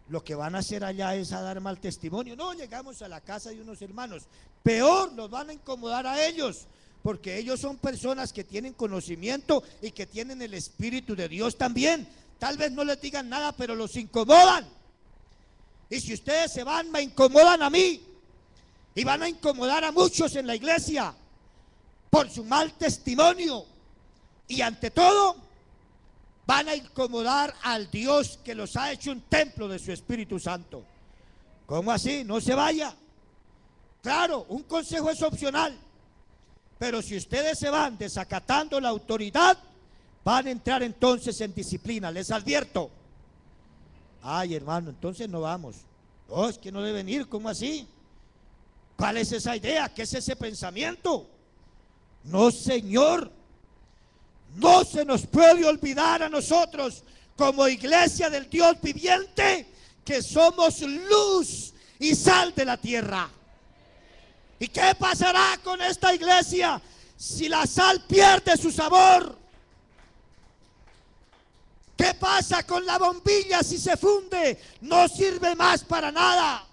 lo que van a hacer allá es a dar mal testimonio. No, llegamos a la casa de unos hermanos, peor, nos van a incomodar a ellos, porque ellos son personas que tienen conocimiento y que tienen el Espíritu de Dios también. Tal vez no les digan nada, pero los incomodan. Y si ustedes se van, me incomodan a mí, y van a incomodar a muchos en la iglesia por su mal testimonio, y ante todo van a incomodar al Dios que los ha hecho un templo de su Espíritu Santo. ¿Cómo así? No se vaya. Claro, un consejo es opcional, pero si ustedes se van desacatando la autoridad, van a entrar entonces en disciplina, les advierto. Ay, hermano, entonces no vamos. No, es que no deben ir, ¿cómo así? ¿Cuál es esa idea? ¿Qué es ese pensamiento? No, señor. No se nos puede olvidar a nosotros como iglesia del Dios viviente que somos luz y sal de la tierra. ¿Y qué pasará con esta iglesia si la sal pierde su sabor? ¿Qué pasa con la bombilla si se funde? No sirve más para nada.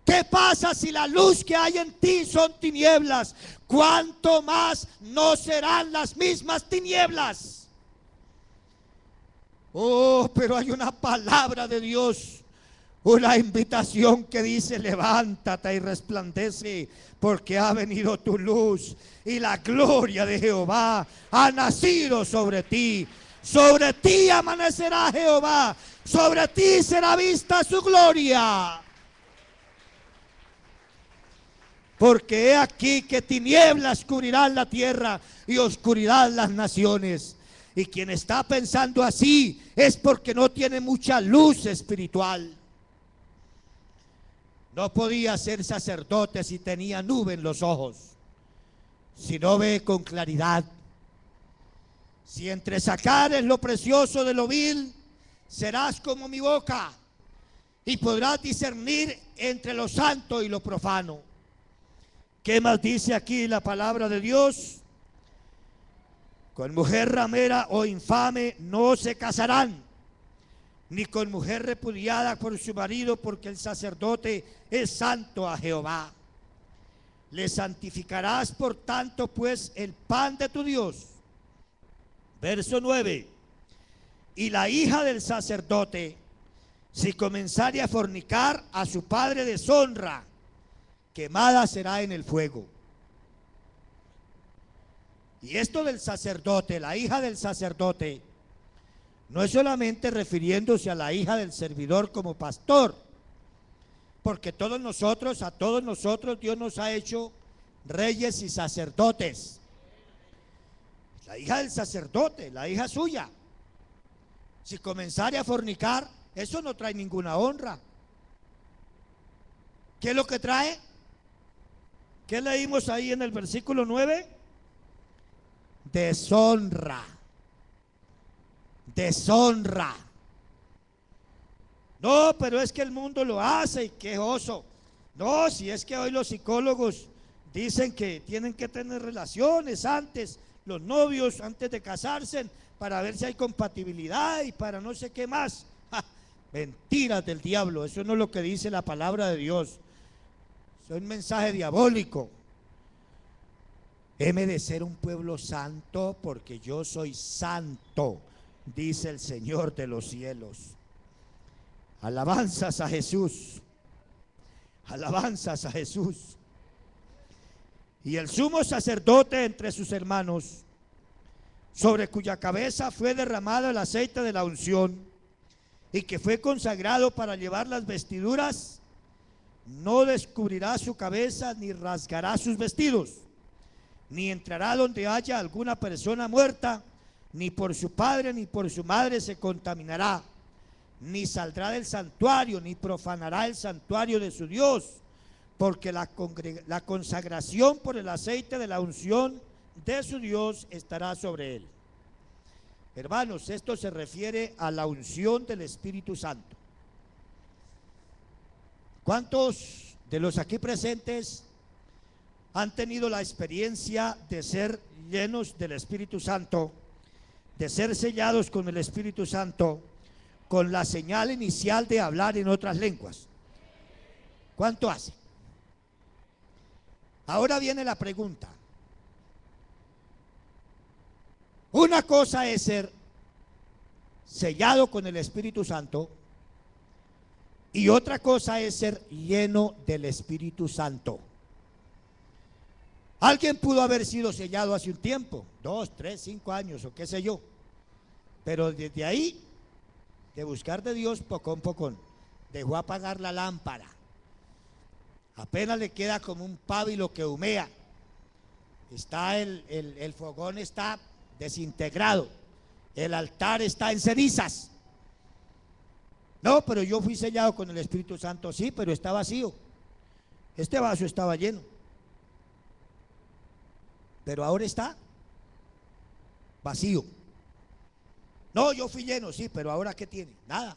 ¿Qué pasa si la luz que hay en ti son tinieblas? ¿Cuánto más no serán las mismas tinieblas? Oh, pero hay una palabra de Dios, una invitación que dice: levántate y resplandece, porque ha venido tu luz y la gloria de Jehová ha nacido sobre ti. Sobre ti amanecerá Jehová, sobre ti será vista su gloria. Porque he aquí que tinieblas cubrirán la tierra y oscuridad las naciones. Y quien está pensando así es porque no tiene mucha luz espiritual. No podía ser sacerdote si tenía nube en los ojos, si no ve con claridad. Si entre sacares lo precioso de lo vil, serás como mi boca, y podrás discernir entre lo santo y lo profano. ¿Qué más dice aquí la palabra de Dios? Con mujer ramera o infame no se casarán, ni con mujer repudiada por su marido, porque el sacerdote es santo a Jehová. Le santificarás por tanto pues el pan de tu Dios. Verso 9. Y la hija del sacerdote, si comenzare a fornicar, a su padre deshonra, quemada será en el fuego. Y esto del sacerdote, la hija del sacerdote, no es solamente refiriéndose a la hija del servidor como pastor, porque a todos nosotros Dios nos ha hecho reyes y sacerdotes. La hija del sacerdote, la hija suya, si comenzare a fornicar, eso no trae ninguna honra. ¿Qué es lo que trae? ¿Qué leímos ahí en el versículo 9? Deshonra. Deshonra. No, pero es que el mundo lo hace y qué oso. No, si es que hoy los psicólogos dicen que tienen que tener relaciones antes, los novios antes de casarse, para ver si hay compatibilidad y para no sé qué más. ¡Ja! Mentiras del diablo, eso no es lo que dice la palabra de Dios. Es un mensaje diabólico. Heme de ser un pueblo santo porque yo soy santo, dice el Señor de los cielos. Alabanzas a Jesús. Alabanzas a Jesús. Y el sumo sacerdote entre sus hermanos, sobre cuya cabeza fue derramado el aceite de la unción, y que fue consagrado para llevar las vestiduras, no descubrirá su cabeza ni rasgará sus vestidos, ni entrará donde haya alguna persona muerta, ni por su padre ni por su madre se contaminará, ni saldrá del santuario, ni profanará el santuario de su Dios, porque la consagración por el aceite de la unción de su Dios estará sobre él. Hermanos, esto se refiere a la unción del Espíritu Santo. ¿Cuántos de los aquí presentes han tenido la experiencia de ser llenos del Espíritu Santo, de ser sellados con el Espíritu Santo, con la señal inicial de hablar en otras lenguas? ¿Cuánto hace? Ahora viene la pregunta. Una cosa es ser sellado con el Espíritu Santo y otra cosa es ser lleno del Espíritu Santo. Alguien pudo haber sido sellado hace un tiempo, 2, 3, 5 años o qué sé yo, pero desde ahí, de buscar de Dios, pocón, dejó apagar la lámpara. Apenas le queda como un pábilo que humea. Está el fogón está desintegrado. El altar está en cenizas. No, pero yo fui sellado con el Espíritu Santo. Sí, pero está vacío. Este vaso estaba lleno. Pero ahora está. vacío. No, yo fui lleno, sí, pero ahora ¿qué tiene? Nada.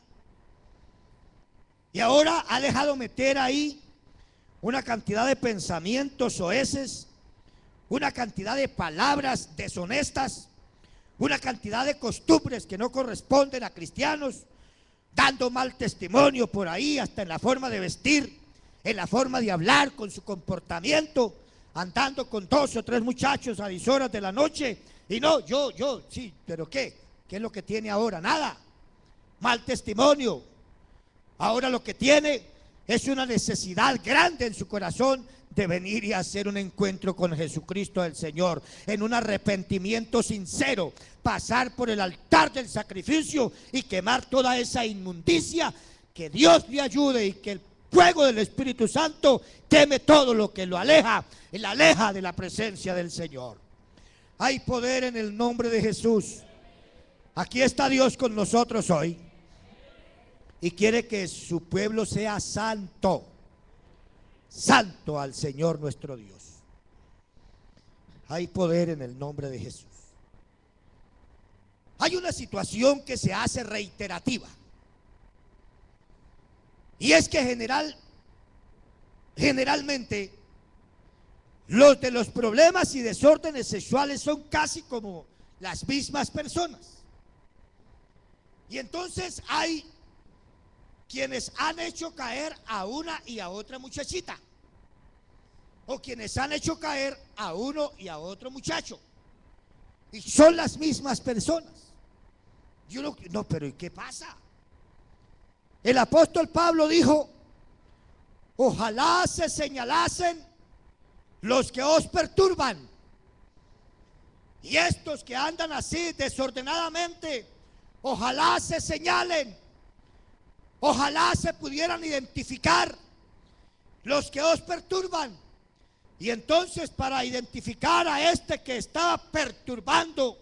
Y ahora ha dejado meter ahí una cantidad de pensamientos soeces, una cantidad de palabras deshonestas, una cantidad de costumbres que no corresponden a cristianos, dando mal testimonio por ahí, hasta en la forma de vestir, en la forma de hablar, con su comportamiento, andando con 2 o 3 muchachos a 10 horas de la noche. Y no, sí, pero ¿qué? ¿Qué es lo que tiene ahora? Nada. Mal testimonio. Ahora lo que tiene es una necesidad grande en su corazón de venir y hacer un encuentro con Jesucristo el Señor, en un arrepentimiento sincero, pasar por el altar del sacrificio y quemar toda esa inmundicia. Que Dios le ayude y que el fuego del Espíritu Santo queme todo lo que lo aleja, le aleja de la presencia del Señor. Hay poder en el nombre de Jesús. Aquí está Dios con nosotros hoy y quiere que su pueblo sea santo. Santo al Señor nuestro Dios. Hay poder en el nombre de Jesús. Hay una situación que se hace reiterativa, y es que generalmente los de los problemas y desórdenes sexuales son casi como las mismas personas. Y entonces hay quienes han hecho caer a una y a otra muchachita, o quienes han hecho caer a uno y a otro muchacho, y son las mismas personas. Yo no, pero ¿y qué pasa? El apóstol Pablo dijo: ojalá se señalasen los que os perturban, y estos que andan así desordenadamente, ojalá se señalen. Ojalá se pudieran identificar los que os perturban. Y entonces, para identificar a este que estaba perturbando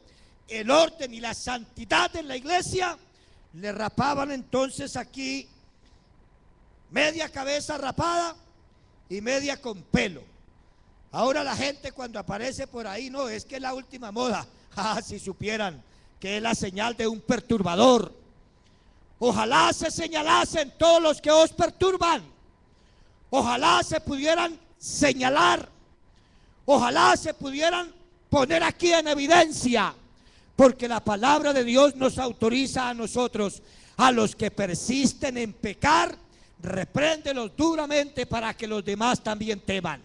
el orden y la santidad en la iglesia, le rapaban entonces aquí media cabeza rapada y media con pelo. Ahora la gente cuando aparece por ahí, no, es que es la última moda. Si supieran que es la señal de un perturbador. Ojalá se señalasen todos los que os perturban. Ojalá se pudieran señalar. Ojalá se pudieran poner aquí en evidencia. Porque la palabra de Dios nos autoriza a nosotros, a los que persisten en pecar, repréndelos duramente para que los demás también teman.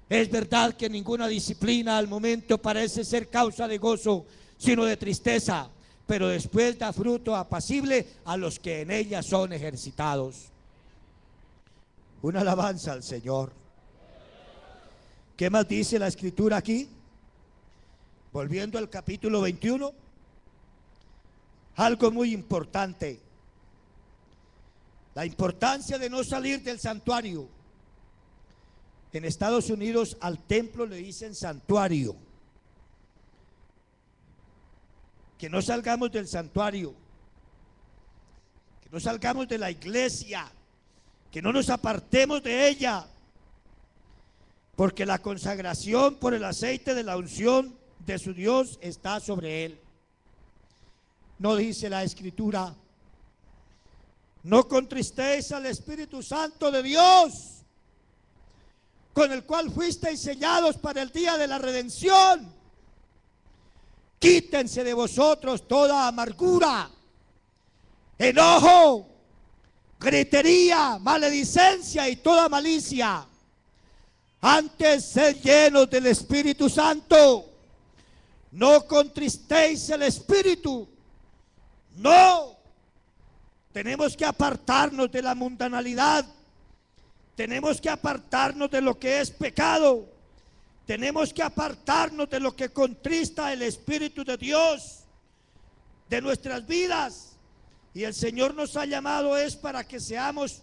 Es verdad que ninguna disciplina al momento parece ser causa de gozo, sino de tristeza, pero después da fruto apacible a los que en ella son ejercitados. Una alabanza al Señor. ¿Qué más dice la Escritura aquí? Volviendo al capítulo 21, algo muy importante: la importancia de no salir del santuario. En Estados Unidos al templo le dicen santuario. Que no salgamos del santuario, que no salgamos de la iglesia, que no nos apartemos de ella, porque la consagración por el aceite de la unción de su Dios está sobre él. No dice la Escritura: no contristéis al Espíritu Santo de Dios, con el cual fuisteis sellados para el día de la redención. Quítense de vosotros toda amargura, enojo, gritería, maledicencia y toda malicia. Antes, sed llenos del Espíritu Santo. No contristéis el Espíritu. No. Tenemos que apartarnos de la mundanalidad. Tenemos que apartarnos de lo que es pecado. Tenemos que apartarnos de lo que contrista el Espíritu de Dios de nuestras vidas. Y el Señor nos ha llamado es para que seamos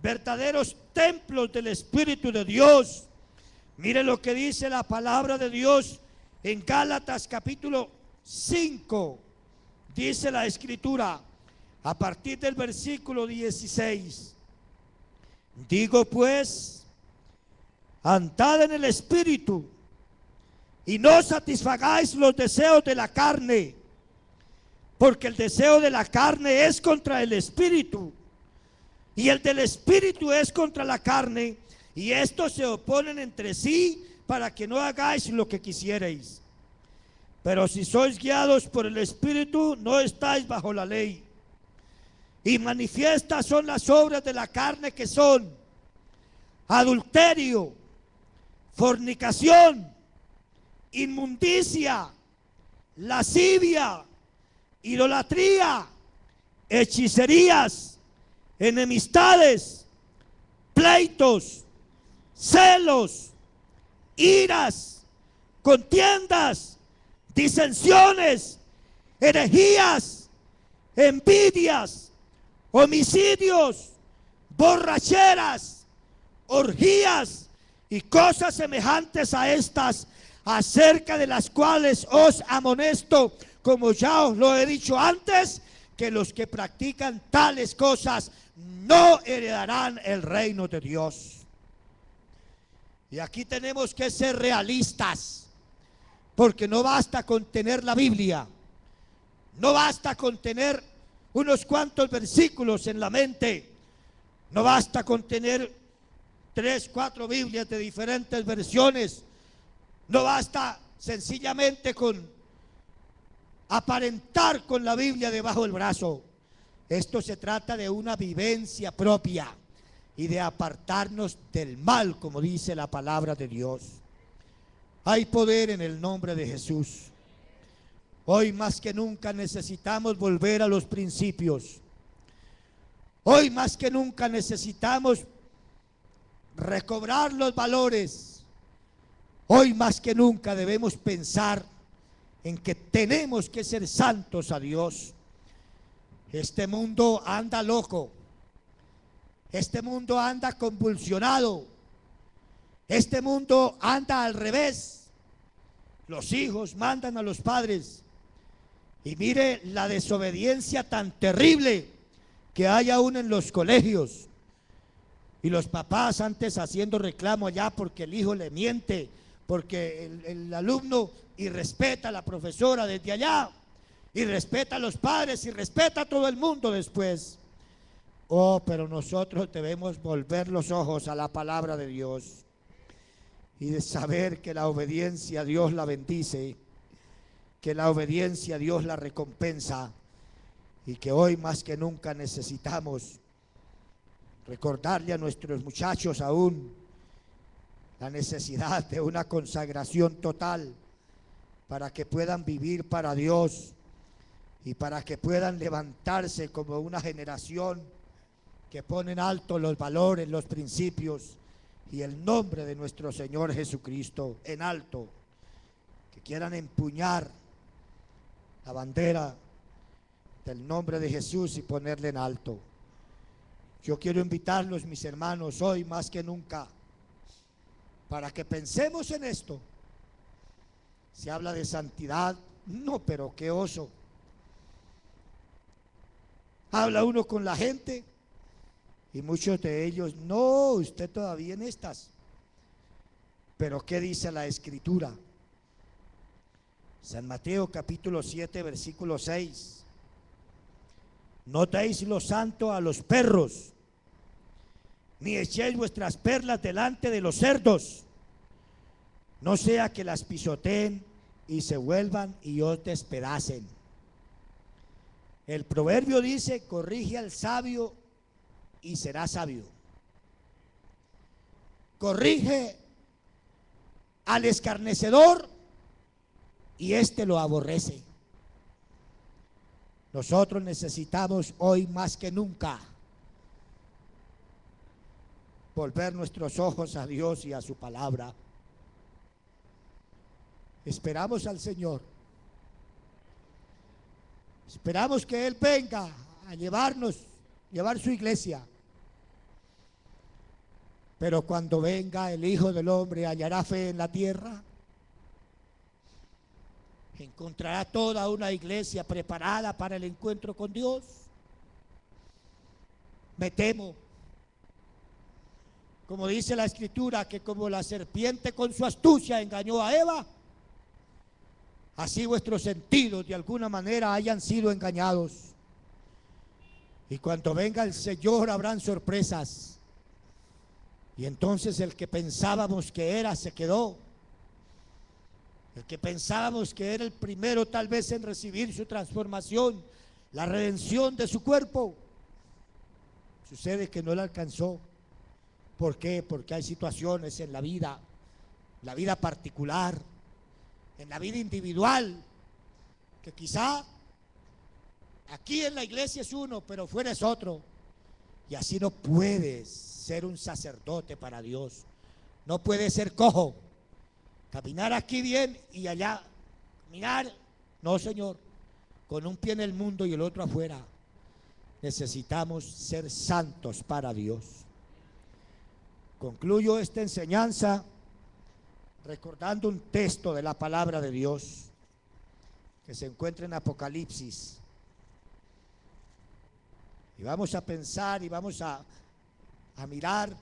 verdaderos templos del Espíritu de Dios. Mire lo que dice la palabra de Dios en Gálatas capítulo 5. Dice la Escritura a partir del versículo 16: digo pues, andad en el Espíritu, y no satisfagáis los deseos de la carne, porque el deseo de la carne es contra el espíritu, y el del espíritu es contra la carne, y estos se oponen entre sí para que no hagáis lo que quisierais. Pero si sois guiados por el espíritu, no estáis bajo la ley. Y manifiestas son las obras de la carne, que son adulterio, fornicación, inmundicia, lascivia, idolatría, hechicerías, enemistades, pleitos, celos, iras, contiendas, disensiones, herejías, envidias, homicidios, borracheras, orgías y cosas semejantes a estas, acerca de las cuales os amonesto, como ya os lo he dicho antes, que los que practican tales cosas no heredarán el reino de Dios. Y aquí tenemos que ser realistas, porque no basta con tener la Biblia, no basta con tener unos cuantos versículos en la mente, no basta con tener 3, 4 Biblias de diferentes versiones, no basta sencillamente con aparentar con la Biblia debajo del brazo. Esto se trata de una vivencia propia y de apartarnos del mal, como dice la palabra de Dios. Hay poder en el nombre de Jesús. Hoy más que nunca necesitamos volver a los principios. Hoy más que nunca necesitamos recobrar los valores. Hoy más que nunca debemos pensar en que tenemos que ser santos a Dios. Este mundo anda loco. Este mundo anda convulsionado. Este mundo anda al revés. Los hijos mandan a los padres. Y mire la desobediencia tan terrible que hay aún en los colegios. Y los papás antes haciendo reclamo allá porque el hijo le miente, porque el alumno irrespeta a la profesora desde allá, y respeta a los padres, y respeta a todo el mundo después. Oh, pero nosotros debemos volver los ojos a la palabra de Dios y de saber que la obediencia a Dios la bendice, que la obediencia a Dios la recompensa, y que hoy más que nunca necesitamos recordarle a nuestros muchachos aún la necesidad de una consagración total para que puedan vivir para Dios y para que puedan levantarse como una generación que pone en alto los valores, los principios y el nombre de nuestro Señor Jesucristo en alto, que quieran empuñar la bandera del nombre de Jesús y ponerle en alto. Yo quiero invitarlos, mis hermanos, hoy más que nunca, para que pensemos en esto. Se habla de santidad, no, pero qué oso. Habla uno con la gente y muchos de ellos, no, usted todavía en estas. Pero ¿qué dice la Escritura? San Mateo capítulo 7 versículo 6. No deis lo santo a los perros, ni echéis vuestras perlas delante de los cerdos, no sea que las pisoteen y se vuelvan y os despedacen. El proverbio dice: corrige al sabio y será sabio. Corrige al escarnecedor y éste lo aborrece. Nosotros necesitamos hoy más que nunca volver nuestros ojos a Dios y a su palabra. Esperamos al Señor. Esperamos que Él venga a llevar su iglesia. Pero cuando venga el Hijo del Hombre, ¿hallará fe en la tierra? ¿Encontrará toda una iglesia preparada para el encuentro con Dios? Me temo, como dice la Escritura, que como la serpiente con su astucia engañó a Eva, así vuestros sentidos de alguna manera hayan sido engañados. Y cuando venga el Señor habrán sorpresas. Y entonces el que pensábamos que era se quedó. El que pensábamos que era el primero tal vez en recibir su transformación, la redención de su cuerpo, sucede que no la alcanzó. ¿Por qué? Porque hay situaciones en la vida particular, en la vida individual, que quizá aquí en la iglesia es uno, pero fuera es otro. Y así no puedes ser un sacerdote para Dios. No puedes ser cojo, caminar aquí bien y allá caminar. No, Señor, con un pie en el mundo y el otro afuera. Necesitamos ser santos para Dios. Concluyo esta enseñanza recordando un texto de la palabra de Dios que se encuentra en Apocalipsis. Y vamos a pensar y vamos a mirar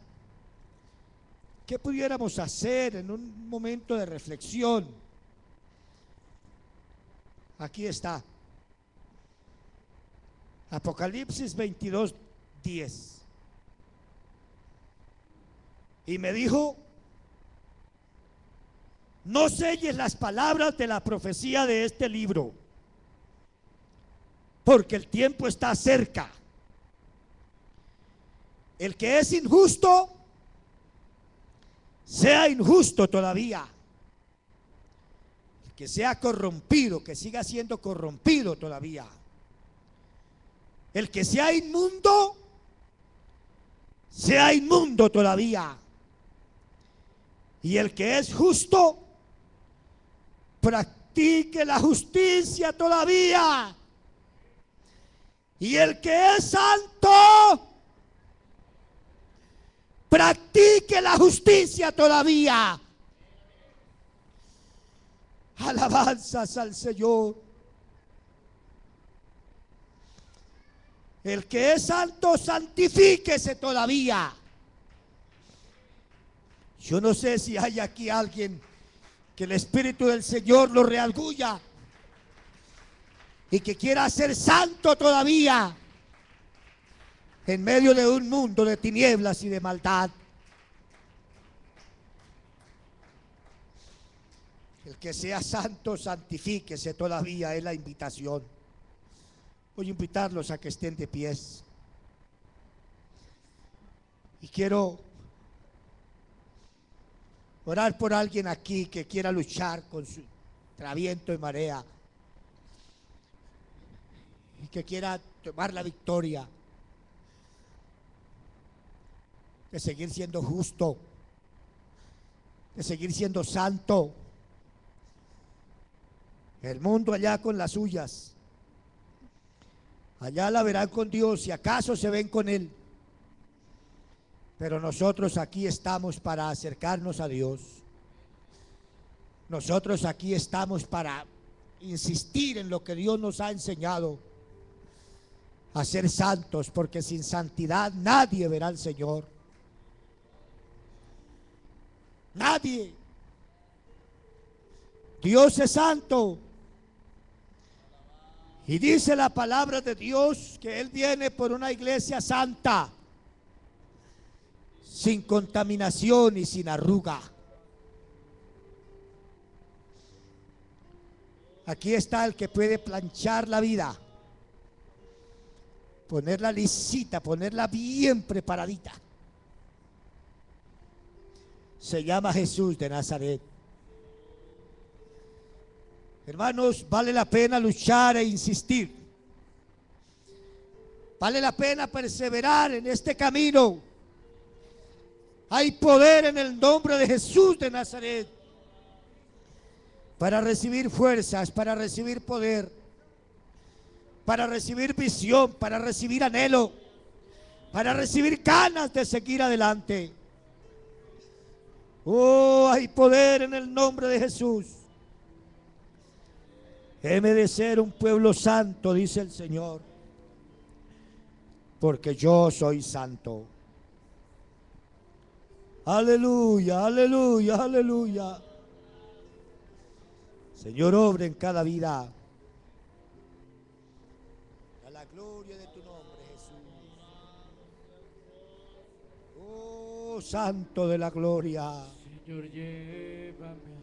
qué pudiéramos hacer en un momento de reflexión. Aquí está. Apocalipsis 22:10. Y me dijo: no selles las palabras de la profecía de este libro, porque el tiempo está cerca. El que es injusto, sea injusto todavía. El que sea corrompido, que siga siendo corrompido todavía. El que sea inmundo, sea inmundo todavía. Y el que es justo, practique la justicia todavía. Y el que es santo, practique la justicia todavía. Alabanzas al Señor. El que es santo, santifíquese todavía. Yo no sé si hay aquí alguien que el Espíritu del Señor lo redarguya y que quiera ser santo todavía en medio de un mundo de tinieblas y de maldad. El que sea santo, santifíquese todavía, es la invitación. Voy a invitarlos a que estén de pies. Y quiero orar por alguien aquí que quiera luchar con su viento y marea y que quiera tomar la victoria de seguir siendo justo, de seguir siendo santo. El mundo allá con las suyas, allá la verán con Dios, si acaso se ven con Él. Pero nosotros aquí estamos para acercarnos a Dios. Nosotros aquí estamos para insistir en lo que Dios nos ha enseñado, a ser santos, porque sin santidad nadie verá al Señor. Nadie. Dios es santo. Y dice la palabra de Dios que Él viene por una iglesia santa, sin contaminación y sin arruga. Aquí está el que puede planchar la vida, ponerla lisita, ponerla bien preparadita. Se llama Jesús de Nazaret. Hermanos, vale la pena luchar e insistir. Vale la pena perseverar en este camino. Hay poder en el nombre de Jesús de Nazaret para recibir fuerzas, para recibir poder, para recibir visión, para recibir anhelo, para recibir ganas de seguir adelante. Oh, hay poder en el nombre de Jesús. Heme de ser un pueblo santo, dice el Señor, porque yo soy santo. Aleluya, aleluya, aleluya. Señor, obra en cada vida. A la gloria de tu nombre, Jesús. Oh, Santo de la gloria. Señor, llévame.